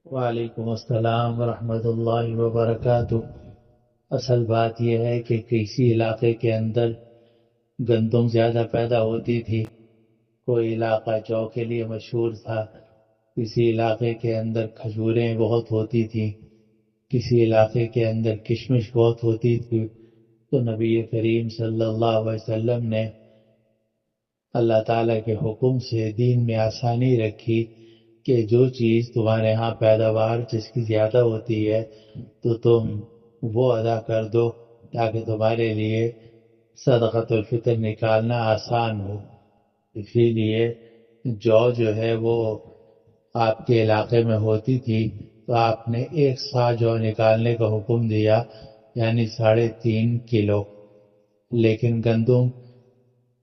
وعلیکم السلام ورحمۃ اللہ وبرکاتہ۔ اصل بات یہ ہے کہ کسی علاقے کے اندر گندم زیادہ پیدا ہوتی تھی، کوئی علاقہ جو کے لیے مشہور تھا، کسی علاقے کے اندر کھجوریں بہت ہوتی تھیں، کسی علاقے کے اندر کشمش بہت ہوتی تھی۔ تو نبی کریم صلی اللہ علیہ وسلم نے اللہ تعالیٰ کے حکم سے دین میں آسانی رکھی کہ جو چیز تمہارے ہاں پیداوار جس کی زیادہ ہوتی ہے تو تم وہ ادا کر دو، تاکہ تمہارے لیے صدقۃ الفطر نکالنا آسان ہو۔ اسی لیے جو ہے وہ آپ کے علاقے میں ہوتی تھی تو آپ نے 1 سا جو نکالنے کا حکم دیا، یعنی 3.5 کلو۔ لیکن گندم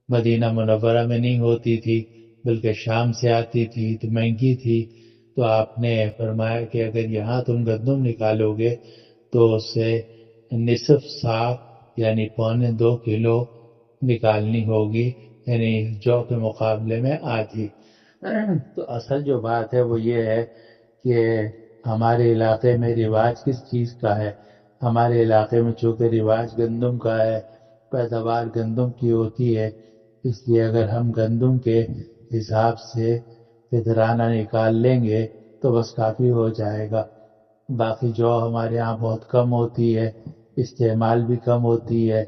مدینہ منورہ میں نہیں ہوتی تھی، بلکہ شام سے آتی تھی تو مہنگی تھی۔ تو آپ نے فرمایا کہ اگر یہاں تم گندم نکالو گے تو اس سے نصف سا یعنی 2.25 کلو نکالنی ہوگی، یعنی جو کے مقابلے میں آدھی۔ تو اصل جو بات ہے وہ یہ ہے کہ ہمارے علاقے میں رواج کس چیز کا ہے۔ ہمارے علاقے میں چونکہ رواج گندم کا ہے، پیداوار گندم کی ہوتی ہے، اس لیے اگر ہم گندم کے حساب سے فطرانہ نکال لیں گے تو بس کافی ہو جائے گا۔ باقی جو ہمارے ہاں بہت کم ہوتی ہے، استعمال بھی کم ہوتی ہے۔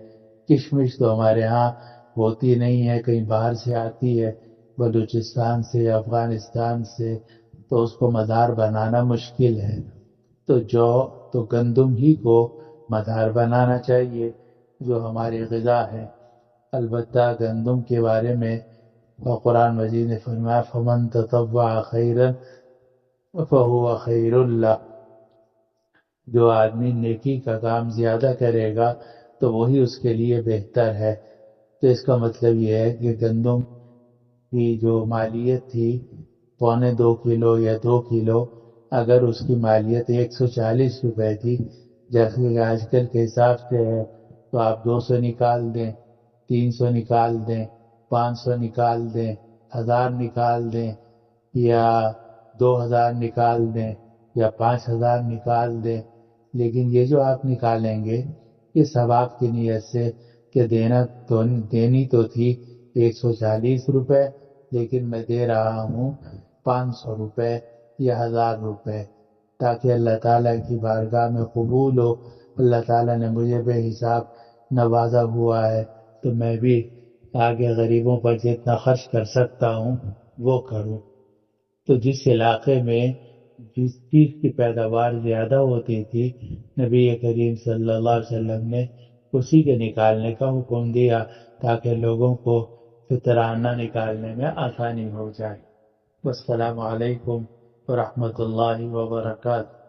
کشمش تو ہمارے ہاں ہوتی نہیں ہے، کہیں باہر سے آتی ہے، بلوچستان سے، افغانستان سے، تو اس کو مدار بنانا مشکل ہے۔ تو گندم ہی کو مدار بنانا چاہیے جو ہماری غذا ہے۔ البتہ گندم کے بارے میں قرآن مجید نے فرمایا فَمَن تَطَوَّعَ خَيْرًا فَهُوَ خَيْرٌ لَهُ، جو آدمی نیکی کا کام زیادہ کرے گا تو وہی اس کے لیے بہتر ہے۔ تو اس کا مطلب یہ ہے کہ گندم کی جو مالیت تھی 2.25 کلو یا 2 کلو، اگر اس کی مالیت 140 روپے تھی، جیسے کہ آج کل کے حساب سے ہے، تو آپ 200 نکال دیں، 300 نکال دیں، 500 نکال دیں، 1000 نکال دیں، یا 2000 نکال دیں، یا 5000 نکال دیں، لیکن یہ جو آپ نکالیں گے یہ ثواب کی نیت سے کہ دینی تو تھی 140 روپے، لیکن میں دے رہا ہوں 500 روپے یا 1000 روپے، تاکہ اللہ تعالیٰ کی بارگاہ میں قبول ہو۔ اللہ تعالیٰ نے مجھے بے حساب نوازا ہوا ہے، تو میں بھی آگے غریبوں پر جتنا خرچ کر سکتا ہوں وہ کروں۔ تو جس علاقے میں جس چیز کی پیداوار زیادہ ہوتی تھی، نبی کریم صلی اللہ علیہ وسلم نے اسی کے نکالنے کا حکم دیا تاکہ لوگوں کو فطرانہ نکالنے میں آسانی ہو جائے۔ والسلام علیکم ورحمۃ اللہ وبرکاتہ۔